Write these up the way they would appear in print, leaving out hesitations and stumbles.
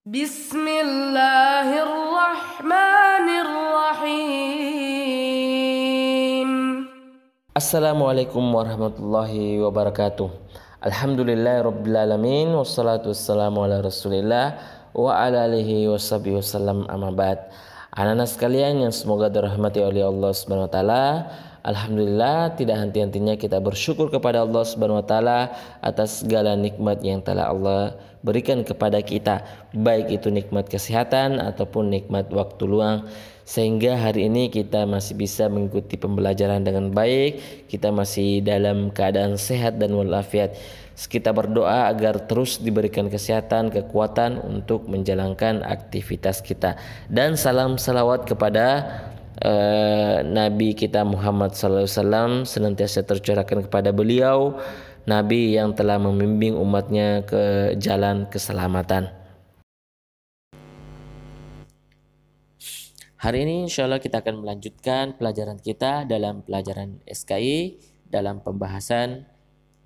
Bismillahirrahmanirrahim. Assalamualaikum warahmatullahi wabarakatuh. Alhamdulillahirrabbilalamin. Wassalatu wassalamu ala rasulillah wa ala alihi washabihi wasallam, amma ba'd. Anak-anak sekalian yang semoga dirahmati oleh Allah Subhanahu wa taala, alhamdulillah tidak henti-hentinya kita bersyukur kepada Allah Subhanahu wa taala atas segala nikmat yang telah Allah berikan kepada kita, baik itu nikmat kesehatan ataupun nikmat waktu luang, sehingga hari ini kita masih bisa mengikuti pembelajaran dengan baik, kita masih dalam keadaan sehat dan walafiat. Kita berdoa agar terus diberikan kesehatan, kekuatan untuk menjalankan aktivitas kita. Dan salam salawat kepada Nabi kita Muhammad SAW senantiasa tercurahkan kepada beliau, Nabi yang telah membimbing umatnya ke jalan keselamatan. Hari ini insya Allah kita akan melanjutkan pelajaran kita dalam pelajaran SKI dalam pembahasan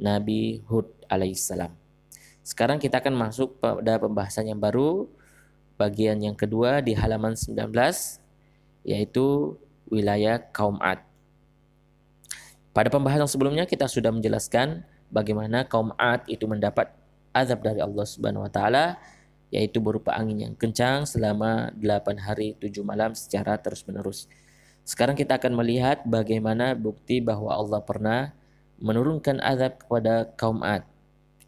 Nabi Hud alaihissalam. Sekarang kita akan masuk pada pembahasan yang baru, bagian yang kedua di halaman 19, yaitu wilayah kaum Ad. Pada pembahasan sebelumnya kita sudah menjelaskan bagaimana kaum Ad itu mendapat azab dari Allah Subhanahu wa taala, yaitu berupa angin yang kencang selama 8 hari 7 malam secara terus-menerus. Sekarang kita akan melihat bagaimana bukti bahwa Allah pernah menurunkan azab kepada kaum Ad.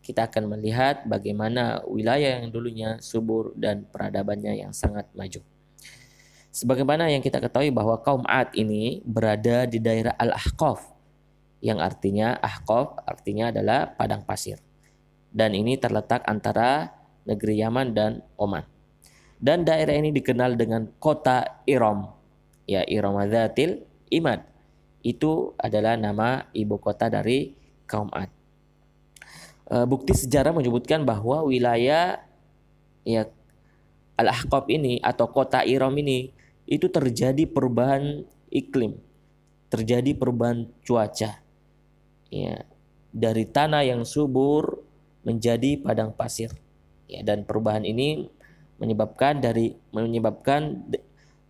Kita akan melihat bagaimana wilayah yang dulunya subur dan peradabannya yang sangat maju. Sebagaimana yang kita ketahui bahwa kaum Ad ini berada di daerah Al-Ahqaf, yang artinya Ahqaf artinya adalah padang pasir. Dan ini terletak antara negeri Yaman dan Oman. Dan daerah ini dikenal dengan kota Iram, ya, Iramadatil Imad. Itu adalah nama ibu kota dari kaum Ad. Bukti sejarah menyebutkan bahwa wilayah ya Al-Ahqaf ini atau kota Iram ini itu terjadi perubahan iklim, terjadi perubahan cuaca, ya, dari tanah yang subur menjadi padang pasir, ya, dan perubahan ini menyebabkan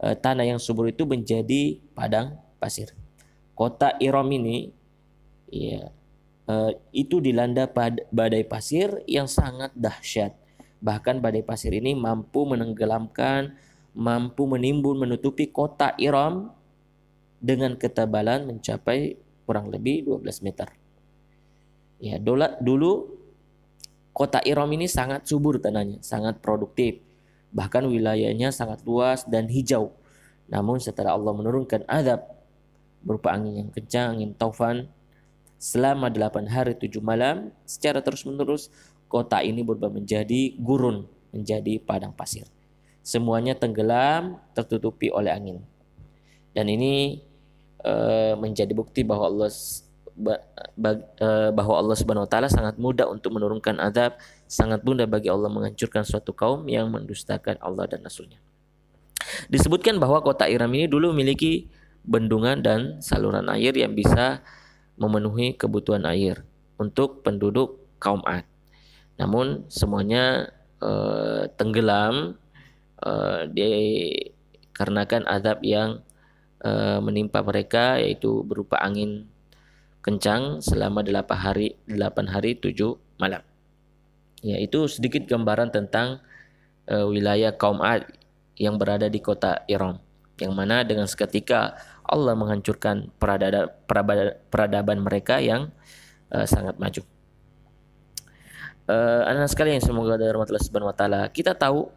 tanah yang subur itu menjadi padang pasir. Kota Iram ini, ya, itu dilanda badai pasir yang sangat dahsyat. Bahkan badai pasir ini mampu menenggelamkan, mampu menimbun, menutupi kota Iram dengan ketebalan mencapai kurang lebih 12 meter. Ya, dulu kota Iram ini sangat subur tanahnya, sangat produktif. Bahkan wilayahnya sangat luas dan hijau. Namun setelah Allah menurunkan azab berupa angin yang kencang, angin taufan, selama 8 hari 7 malam secara terus-menerus, kota ini berubah menjadi gurun, menjadi padang pasir. Semuanya tenggelam, tertutupi oleh angin. Dan ini menjadi bukti bahwa Allah Subhanahu wa taala sangat mudah untuk menurunkan azab, sangat mudah bagi Allah menghancurkan suatu kaum yang mendustakan Allah dan Rasulnya. Disebutkan bahwa kota Iram ini dulu memiliki bendungan dan saluran air yang bisa memenuhi kebutuhan air untuk penduduk kaum Ad. Namun semuanya tenggelam dikarenakan azab yang menimpa mereka, yaitu berupa angin kencang selama 8 hari 7 malam. Ya, itu sedikit gambaran tentang wilayah kaum Ad yang berada di kota Iram, yang mana dengan seketika Allah menghancurkan peradaban mereka yang sangat maju. Anak-anak sekalian yang semoga dari rahmat Allah Subhanahu wa taala, kita tahu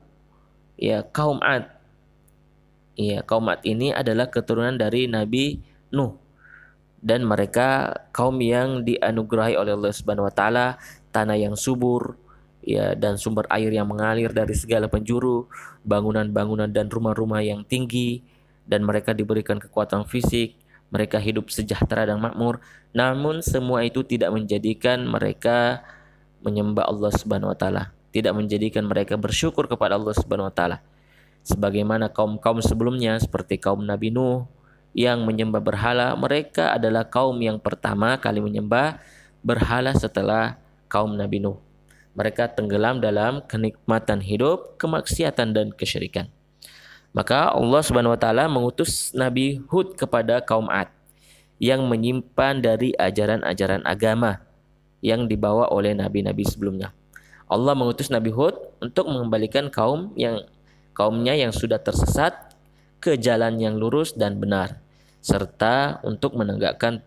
ya kaum Ad, ya, kaum Ad ini adalah keturunan dari Nabi Nuh, dan mereka kaum yang dianugerahi oleh Allah Subhanahu wa taala tanah yang subur, ya, dan sumber air yang mengalir dari segala penjuru, bangunan-bangunan dan rumah-rumah yang tinggi, dan mereka diberikan kekuatan fisik, mereka hidup sejahtera dan makmur. Namun semua itu tidak menjadikan mereka menyembah Allah Subhanahu wa taala, tidak menjadikan mereka bersyukur kepada Allah Subhanahu wa taala. Sebagaimana kaum-kaum sebelumnya seperti kaum Nabi Nuh yang menyembah berhala, mereka adalah kaum yang pertama kali menyembah berhala setelah kaum Nabi Nuh. mereka tenggelam dalam kenikmatan hidup, kemaksiatan dan kesyirikan. Maka Allah Subhanahu wa taala mengutus Nabi Hud kepada kaum 'Ad yang menyimpan dari ajaran-ajaran agama yang dibawa oleh nabi-nabi sebelumnya. Allah mengutus Nabi Hud untuk mengembalikan kaumnya yang sudah tersesat ke jalan yang lurus dan benar, serta untuk menegakkan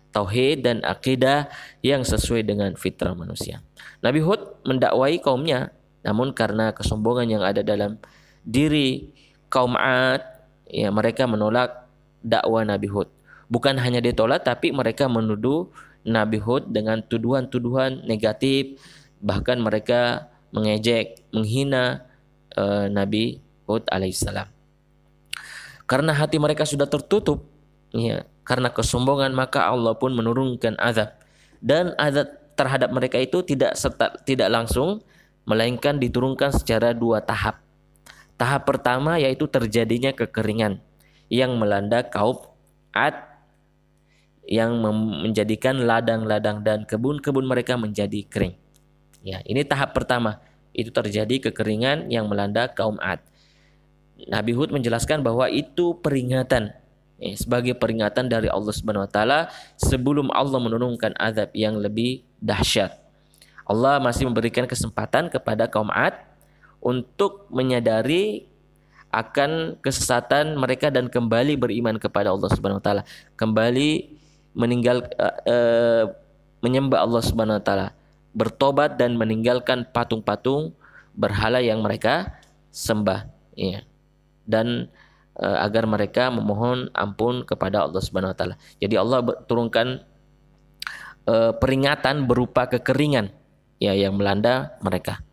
tauhid dan akidah yang sesuai dengan fitrah manusia. Nabi Hud mendakwai kaumnya, namun karena kesombongan yang ada dalam diri kaum 'Ad, ya mereka menolak dakwah Nabi Hud. Bukan hanya ditolak, tapi mereka menuduh Nabi Hud dengan tuduhan-tuduhan negatif, bahkan mereka mengejek, menghina Nabi Hud alaihissalam. Karena hati mereka sudah tertutup, ya, karena kesombongan, maka Allah pun menurunkan azab. Dan azab terhadap mereka itu tidak langsung, melainkan diturunkan secara 2 tahap. Tahap pertama yaitu terjadinya kekeringan yang melanda kaum 'Ad, yang menjadikan ladang-ladang dan kebun-kebun mereka menjadi kering. Ya, ini tahap pertama. Itu terjadi kekeringan yang melanda kaum 'Ad. Nabi Hud menjelaskan bahwa itu peringatan, ya, sebagai peringatan dari Allah Subhanahu wa taala sebelum Allah menurunkan azab yang lebih dahsyat. Allah masih memberikan kesempatan kepada kaum 'Ad untuk menyadari akan kesesatan mereka dan kembali beriman kepada Allah Subhanahu wa taala, kembali menyembah Allah Subhanahu wa taala, bertobat dan meninggalkan patung-patung berhala yang mereka sembah, ya. Dan agar mereka memohon ampun kepada Allah Subhanahu wa taala. Jadi Allah turunkan peringatan berupa kekeringan, ya, yang melanda mereka.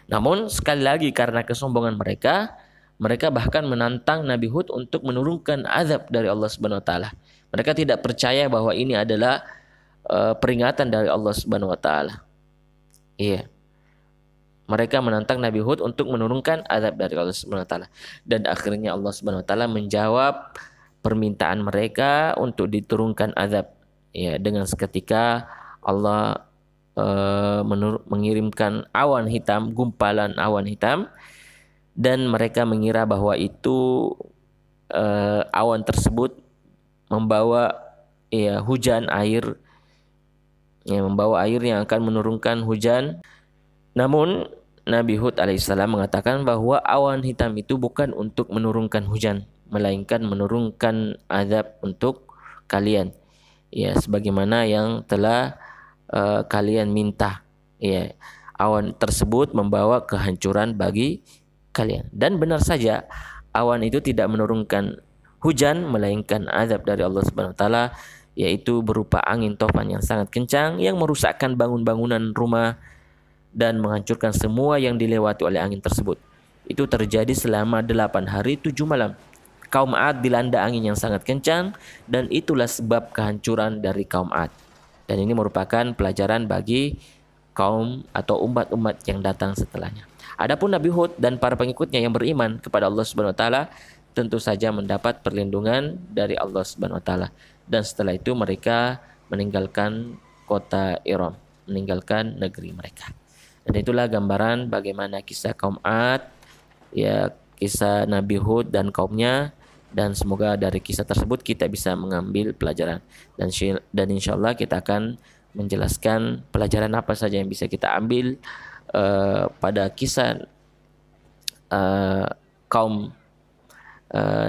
Namun sekali lagi karena kesombongan mereka bahkan menantang Nabi Hud untuk menurunkan azab dari Allah Subhanahu wa taala. Mereka tidak percaya bahwa ini adalah peringatan dari Allah Subhanahu wa taala. Iya. Mereka menantang Nabi Hud untuk menurunkan azab dari Allah Subhanahu wa taala. Dan akhirnya Allah Subhanahu wa taala menjawab permintaan mereka untuk diturunkan azab. Ya, dengan seketika Allah mengirimkan awan hitam, gumpalan awan hitam, dan mereka mengira bahwa itu awan tersebut membawa, ya, hujan air, ya, membawa air yang akan menurunkan hujan. Namun Nabi Hud alaihissalam mengatakan bahwa awan hitam itu bukan untuk menurunkan hujan, melainkan menurunkan azab untuk kalian, ya, sebagaimana yang telah kalian minta. Ya, awan tersebut membawa kehancuran bagi kalian. Dan benar saja, awan itu tidak menurunkan hujan, melainkan azab dari Allah Subhanahu wa taala, yaitu berupa angin topan yang sangat kencang yang merusakkan bangunan rumah dan menghancurkan semua yang dilewati oleh angin tersebut. Itu terjadi selama 8 hari 7 malam. Kaum 'Ad dilanda angin yang sangat kencang, dan itulah sebab kehancuran dari kaum 'Ad. Dan ini merupakan pelajaran bagi kaum atau umat-umat yang datang setelahnya. Adapun Nabi Hud dan para pengikutnya yang beriman kepada Allah Subhanahu wa taala tentu saja mendapat perlindungan dari Allah Subhanahu wa taala. Dan setelah itu mereka meninggalkan kota Iram, meninggalkan negeri mereka. Dan itulah gambaran bagaimana kisah kaum 'Ad, ya, kisah Nabi Hud dan kaumnya. Dan semoga dari kisah tersebut kita bisa mengambil pelajaran. Dan insya Allah kita akan menjelaskan pelajaran apa saja yang bisa kita ambil pada kisah kaum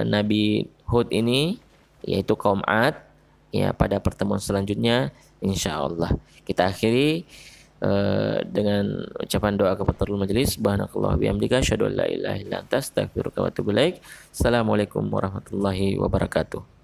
Nabi Hud ini, yaitu kaum 'Ad, ya, pada pertemuan selanjutnya insya Allah. Kita akhiri dengan ucapan doa kafatul majelis. Subhanakallah bihamdika asyhadu an la ilaha illa anta astaghfiruka wa atubu ilaik. Assalamualaikum warahmatullahi wabarakatuh.